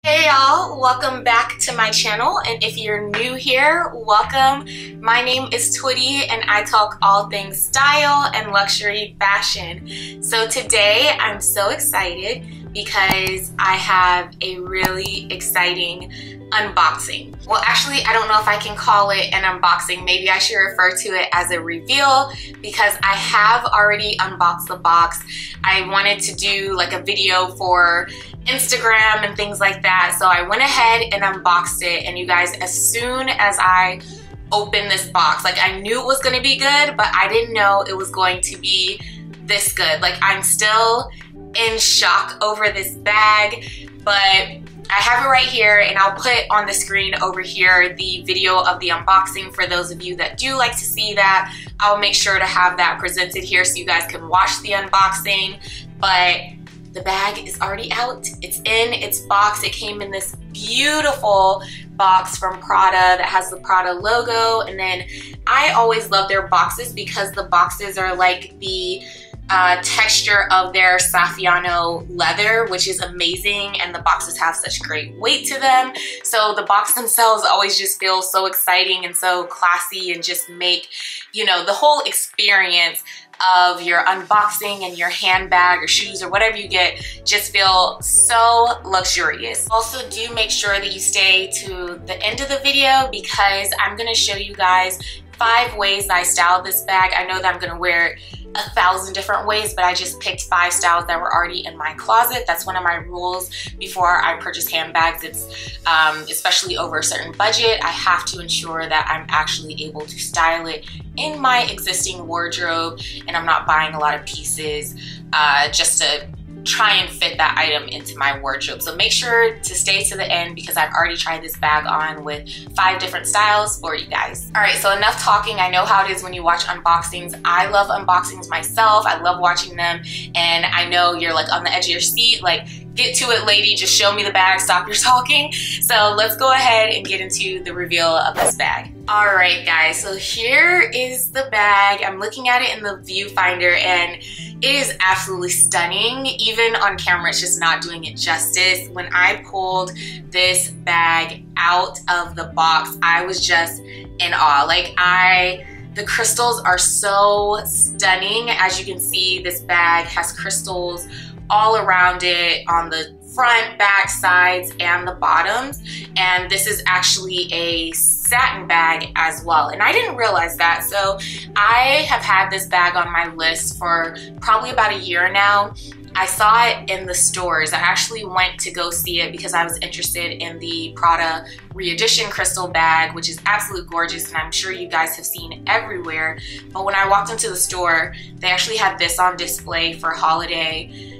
Hey y'all, welcome back to my channel, and if you're new here, welcome. My name is Twitty and I talk all things style and luxury fashion. So today I'm so excited because I have a really exciting unboxing. Well, actually, I don't know if I can call it an unboxing. Maybe I should refer to it as a reveal because I have already unboxed the box. I wanted to do like a video for Instagram and things like that, so I went ahead and unboxed it. And you guys, as soon as I opened this box, like, I knew it was going to be good, but I didn't know it was going to be this good. Like, I'm still in shock over this bag, but I have it right here, and I'll put on the screen over here the video of the unboxing for those of you that do like to see that. I'll make sure to have that presented here so you guys can watch the unboxing. But the bag is already out. It's in its box. It came in this beautiful box from Prada that has the Prada logo. And then I always love their boxes because the boxes are like the texture of their Saffiano leather, which is amazing, and the boxes have such great weight to them. So the box themselves always just feel so exciting and so classy, and just make, you know, the whole experience of your unboxing and your handbag or shoes or whatever you get just feel so luxurious. Also, do make sure that you stay to the end of the video because I'm gonna show you guys 5 ways I styled this bag. I know that I'm gonna wear it 1,000 different ways, but I just picked 5 styles that were already in my closet. That's one of my rules before I purchase handbags. It's especially over a certain budget, I have to ensure that I'm actually able to style it in my existing wardrobe, and I'm not buying a lot of pieces just to try and fit that item into my wardrobe. So make sure to stay to the end because I've already tried this bag on with 5 different styles for you guys. All right, so enough talking. I know how it is when you watch unboxings. I love unboxings myself. I love watching them, and I know you're like on the edge of your seat, like, get to it, lady, just show me the bag, stop your talking. So let's go ahead and get into the reveal of this bag. All right, guys, so here is the bag. I'm looking at it in the viewfinder, and it is absolutely stunning. Even on camera, it's just not doing it justice. When I pulled this bag out of the box, I was just in awe. Like, the crystals are so stunning. As you can see, this bag has crystals all around it on the front, back, sides, and the bottoms. And this is actually a satin bag as well, and I didn't realize that. So I have had this bag on my list for probably about a year now. I saw it in the stores. I actually went to go see it because I was interested in the Prada re-edition crystal bag, which is absolutely gorgeous, and I'm sure you guys have seen everywhere. But when I walked into the store, they actually had this on display for holiday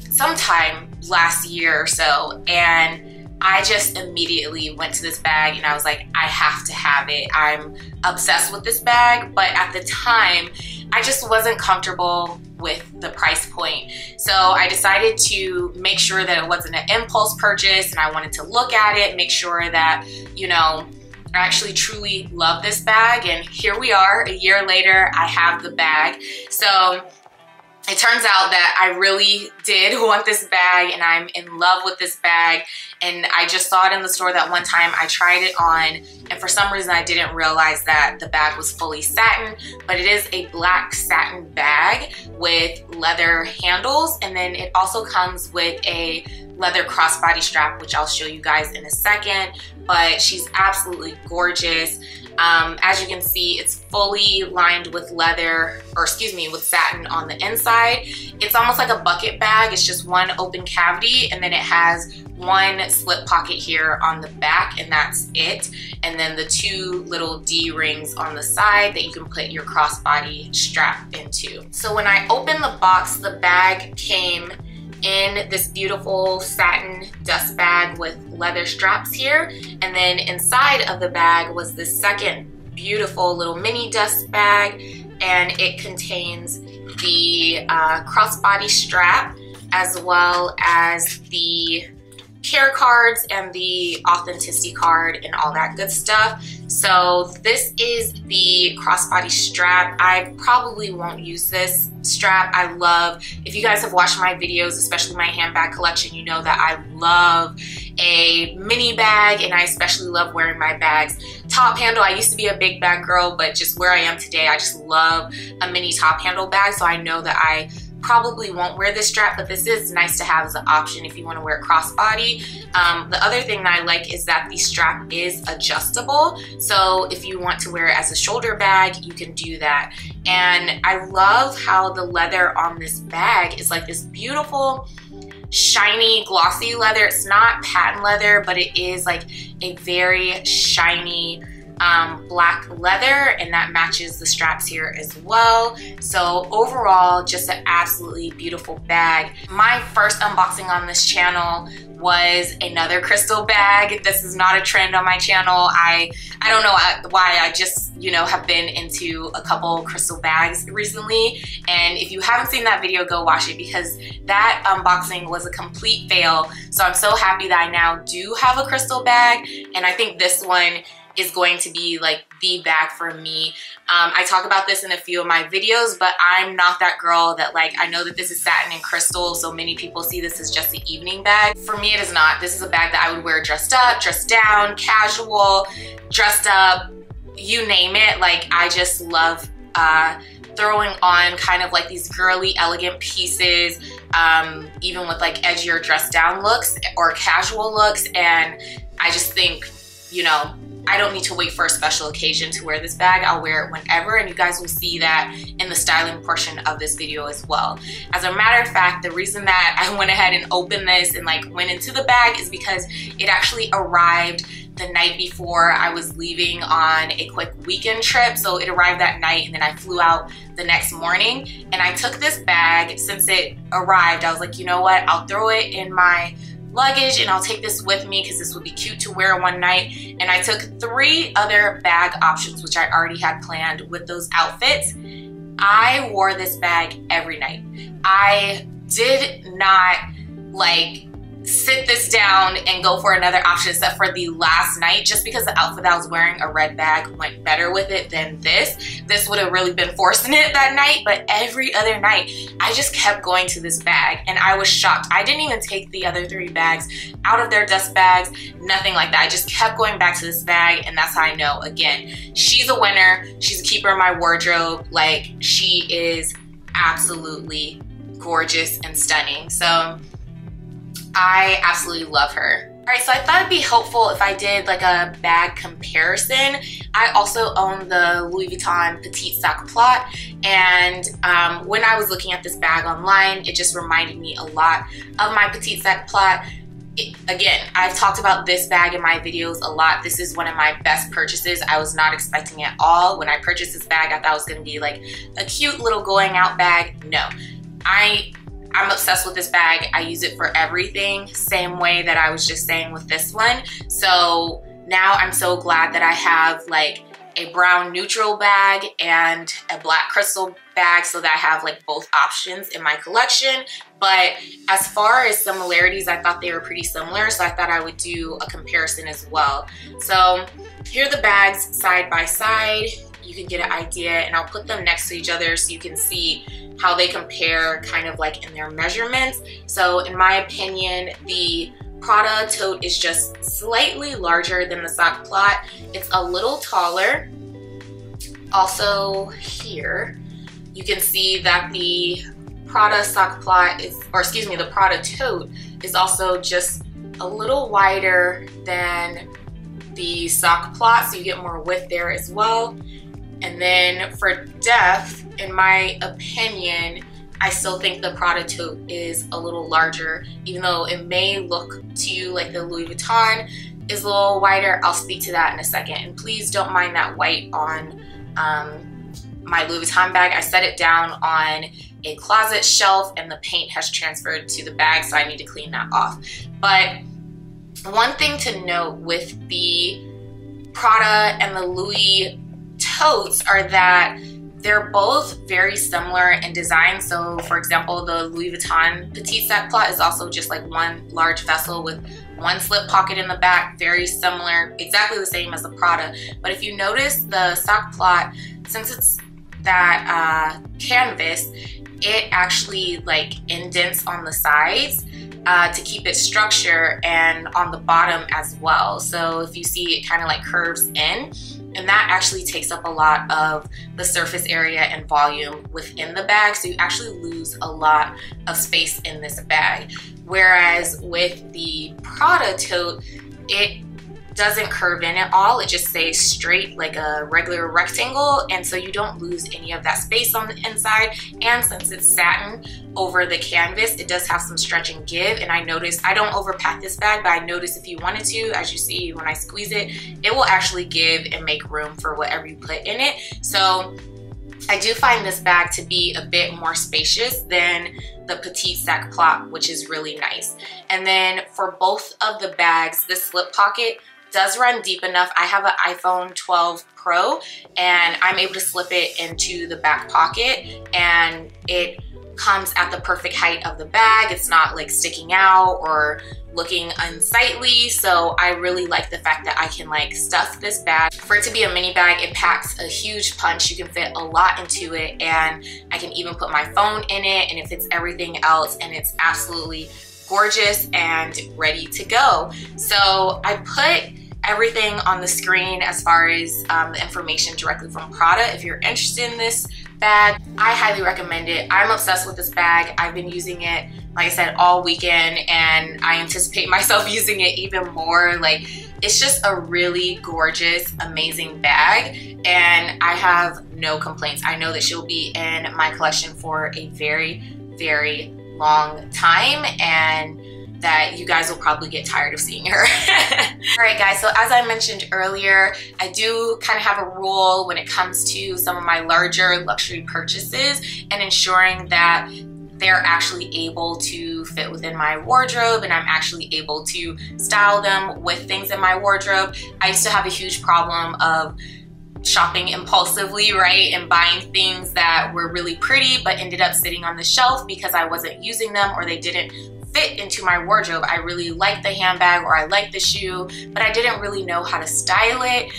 sometime last year or so, and I just immediately went to this bag and I was like, I have to have it. I'm obsessed with this bag, but at the time, I just wasn't comfortable with the price point. So I decided to make sure that it wasn't an impulse purchase, and I wanted to look at it, make sure that, you know, I actually truly love this bag. And here we are, a year later, I have the bag. So it turns out that I really did want this bag, and I'm in love with this bag. And I just saw it in the store that one time. I tried it on, and for some reason I didn't realize that the bag was fully satin, but it is a black satin bag with leather handles, and then it also comes with a leather crossbody strap, which I'll show you guys in a second. But she's absolutely gorgeous. As you can see, it's fully lined with leather, or excuse me, with satin on the inside. It's almost like a bucket bag. It's just one open cavity, and then it has one slip pocket here on the back, and that's it. And then the 2 little D rings on the side that you can put your crossbody strap into. So when I opened the box, the bag came in this beautiful satin dust bag with leather straps here, and then inside of the bag was this second beautiful little mini dust bag, and it contains the crossbody strap as well as the care cards and the authenticity card and all that good stuff. So this is the Crossbody Strap. I probably won't use this strap. I love, if you guys have watched my videos, especially my handbag collection, you know that I love a mini bag, and I especially love wearing my bags top handle. I used to be a big bag girl, but just where I am today, I just love a mini top handle bag. So I know that I probably won't wear this strap, but this is nice to have as an option if you want to wear it crossbody. The other thing that I like is that the strap is adjustable. So if you want to wear it as a shoulder bag, you can do that. And I love how the leather on this bag is like this beautiful, shiny, glossy leather. It's not patent leather, but it is like a very shiny black leather, and that matches the straps here as well. So overall, just an absolutely beautiful bag. My first unboxing on this channel was another crystal bag. This is not a trend on my channel. I don't know why, I just, you know, have been into a couple crystal bags recently. And if you haven't seen that video, go watch it, because that unboxing was a complete fail. So I'm so happy that I now do have a crystal bag, and I think this one is going to be like the bag for me. I talk about this in a few of my videos, but I'm not that girl that, like, I know that this is satin and crystal, so many people see this as just the evening bag. For me, it is not. This is a bag that I would wear dressed up, dressed down, casual, dressed up, you name it. Like, I just love throwing on kind of like these girly, elegant pieces, even with like edgier dressed down looks or casual looks. And I just think, you know, I don't need to wait for a special occasion to wear this bag. I'll wear it whenever, and you guys will see that in the styling portion of this video as well. As a matter of fact, the reason that I went ahead and opened this and like went into the bag is because it actually arrived the night before I was leaving on a quick weekend trip. So it arrived that night, and then I flew out the next morning, and I took this bag. Since it arrived, I was like, you know what, I'll throw it in my luggage and I'll take this with me because this would be cute to wear one night. And I took 3 other bag options, which I already had planned with those outfits. I wore this bag every night. I did not like sit this down and go for another option except for the last night, just because the outfit that I was wearing, a red bag, went better with it than this. This would have really been forcing it that night, but every other night I just kept going to this bag, and I was shocked. I didn't even take the other 3 bags out of their dust bags, nothing like that. I just kept going back to this bag, and that's how I know, again, she's a winner. She's a keeper in my wardrobe. Like, she is absolutely gorgeous and stunning. So I absolutely love her. All right, so I thought it'd be helpful if I did like a bag comparison. I also own the Louis Vuitton Petite Sac Plot, and when I was looking at this bag online, it just reminded me a lot of my Petite Sac Plot. Again, I've talked about this bag in my videos a lot. This is one of my best purchases. I was not expecting it at all. When I purchased this bag, I thought it was gonna be like a cute little going out bag. No, I'm obsessed with this bag. I use it for everything, same way that I was just saying with this one. So now I'm so glad that I have like a brown neutral bag and a black crystal bag, so that I have like both options in my collection. But as far as similarities, I thought they were pretty similar, so I thought I would do a comparison as well. So here are the bags side by side. You can get an idea, and I'll put them next to each other so you can see how they compare kind of like in their measurements. So in my opinion, the Prada tote is just slightly larger than the Sac Plot. It's a little taller. Also here, you can see that the Prada Sac Plot is, or excuse me, the Prada tote is also just a little wider than the Sac Plot, so you get more width there as well. And then for depth, in my opinion, I still think the Prada tote is a little larger, even though it may look to you like the Louis Vuitton is a little wider. I'll speak to that in a second. And please don't mind that white on my Louis Vuitton bag. I set it down on a closet shelf, and the paint has transferred to the bag, so I need to clean that off. But one thing to note with the Prada and the Louis totes are that They're both very similar in design. So for example, the Louis Vuitton petite sac plot is also just like one large vessel with one slip pocket in the back, very similar, exactly the same as the Prada. But if you notice the sac plot, since it's that canvas, it actually like indents on the sides to keep it structure, and on the bottom as well. So if you see, it kind of like curves in, and that actually takes up a lot of the surface area and volume within the bag. So you actually lose a lot of space in this bag. Whereas with the Prada tote, it doesn't curve in at all. It just stays straight like a regular rectangle, and so you don't lose any of that space on the inside. And since it's satin over the canvas, it does have some stretch and give. And I noticed, I don't overpack this bag, but I noticed if you wanted to, as you see when I squeeze it, it will actually give and make room for whatever you put in it. So I do find this bag to be a bit more spacious than the petite sac plot, which is really nice. And then for both of the bags, the slip pocket does run deep enough. I have an iPhone 12 Pro, and I'm able to slip it into the back pocket, and it comes at the perfect height of the bag. It's not like sticking out or looking unsightly. So I really like the fact that I can like stuff this bag. For it to be a mini bag, it packs a huge punch. You can fit a lot into it, and I can even put my phone in it, and it fits everything else, and it's absolutely gorgeous and ready to go. So I put everything on the screen as far as the information directly from Prada. If you're interested in this bag, I highly recommend it. I'm obsessed with this bag. I've been using it, like I said, all weekend, and I anticipate myself using it even more. Like, it's just a really gorgeous, amazing bag, and I have no complaints. I know that she'll be in my collection for a very, very long time, and that you guys will probably get tired of seeing her. All right guys, so as I mentioned earlier, I do kind of have a rule when it comes to some of my larger luxury purchases and ensuring that they're actually able to fit within my wardrobe, and I'm actually able to style them with things in my wardrobe. I used to have a huge problem of shopping impulsively, right, and buying things that were really pretty but ended up sitting on the shelf because I wasn't using them or they didn't fit into my wardrobe. I really liked the handbag or I liked the shoe, but I didn't really know how to style it,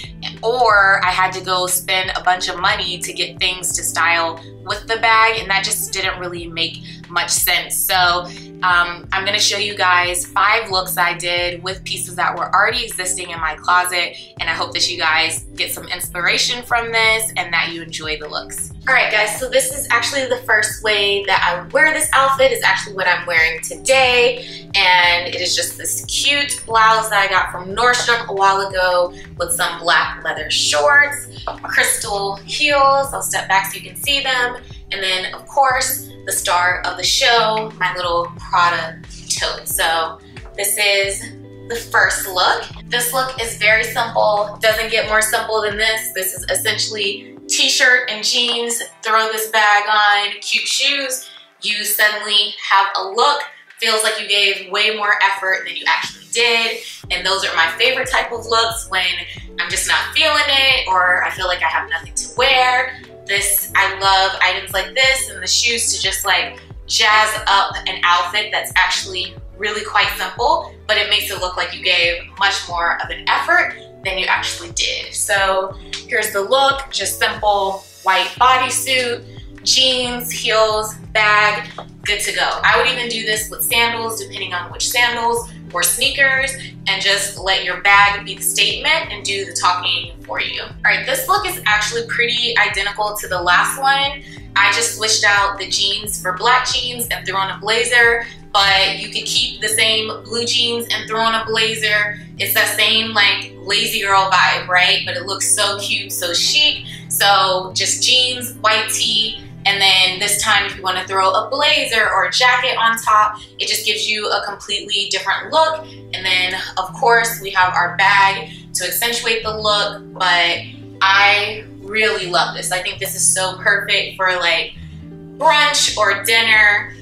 or I had to go spend a bunch of money to get things to style with the bag, and that just didn't really make much sense. So I'm gonna show you guys 5 looks I did with pieces that were already existing in my closet, and I hope that you guys get some inspiration from this and that you enjoy the looks. All right guys, so this is actually the first way that I would wear this outfit. Is actually what I'm wearing today, and it is just this cute blouse that I got from Nordstrom a while ago with some black leather shorts, crystal heels. I'll step back so you can see them, and then of course the star of the show, my little Prada tote. So this is the first look. This look is very simple, doesn't get more simple than this. This is essentially t-shirt and jeans, throw this bag on, cute shoes. You suddenly have a look, feels like you gave way more effort than you actually did. And those are my favorite type of looks when I'm just not feeling it or I feel like I have nothing to wear. I love items like this and the shoes to just like jazz up an outfit that's actually really quite simple, but it makes it look like you gave much more of an effort than you actually did. So here's the look, just simple white bodysuit, jeans, heels, bag, good to go. I would even do this with sandals, depending on which sandals, or sneakers, and just let your bag be the statement and do the talking for you. All right, this look is actually pretty identical to the last one. I just switched out the jeans for black jeans and threw on a blazer, but you could keep the same blue jeans and throw on a blazer. It's that same like lazy girl vibe, right? But it looks so cute, so chic. So just jeans, white tee, and then this time if you want to throw a blazer or a jacket on top, it just gives you a completely different look. And then of course we have our bag to accentuate the look, but I really love this. I think this is so perfect for like brunch or dinner.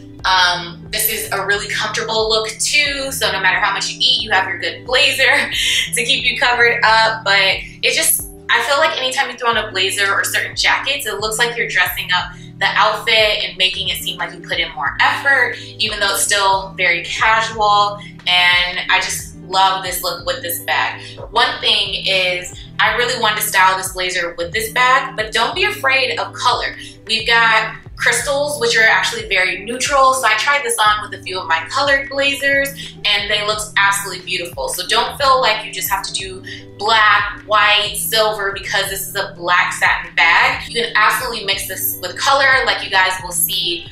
This is a really comfortable look too, so no matter how much you eat, you have your good blazer to keep you covered up, but it just I feel like anytime you throw on a blazer or certain jackets, it looks like you're dressing up the outfit and making it seem like you put in more effort, even though it's still very casual. And I just love this look with this bag. One thing is, I really wanted to style this blazer with this bag, but don't be afraid of color. We've got crystals, which are actually very neutral. So I tried this on with a few of my colored blazers and they looked absolutely beautiful. So don't feel like you just have to do black, white, silver because this is a black satin bag. You can absolutely mix this with color like you guys will see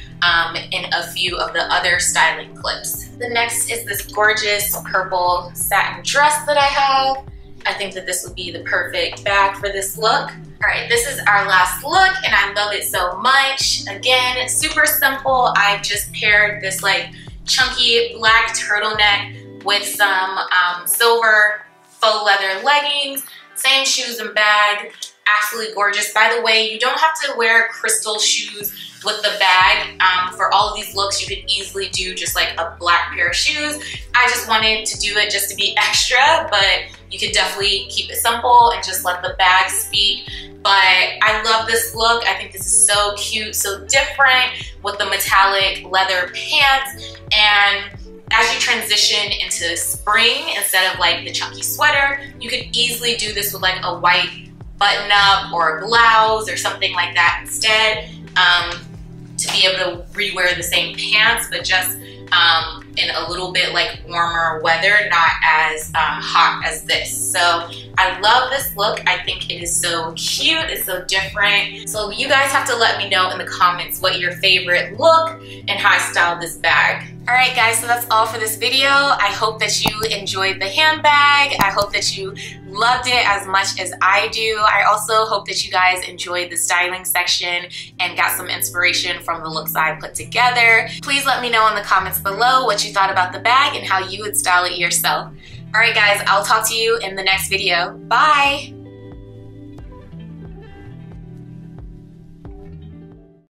in a few of the other styling clips. The next is this gorgeous purple satin dress that I have. I think that this would be the perfect bag for this look. All right, this is our last look and I love it so much. Again, super simple. I've just paired this like chunky black turtleneck with some silver faux leather leggings, same shoes and bag, absolutely gorgeous. By the way, you don't have to wear crystal shoes with the bag. For all of these looks, you could easily do just like a black pair of shoes. I just wanted to do it just to be extra, but you could definitely keep it simple and just let the bag speak. But I love this look. I think this is so cute, so different with the metallic leather pants. And as you transition into spring, instead of like the chunky sweater, you could easily do this with like a white button up or a blouse or something like that instead, to be able to rewear the same pants, but just in a little bit like warmer weather, not as hot as this. So I love this look. I think it is so cute, it's so different. So you guys have to let me know in the comments what your favorite look and how I styled this bag. All right guys, so that's all for this video. I hope that you enjoyed the handbag. I hope that you loved it as much as I do. I also hope that you guys enjoyed the styling section and got some inspiration from the looks I put together. Please let me know in the comments below what you thought about the bag and how you would style it yourself. All right guys, I'll talk to you in the next video. Bye!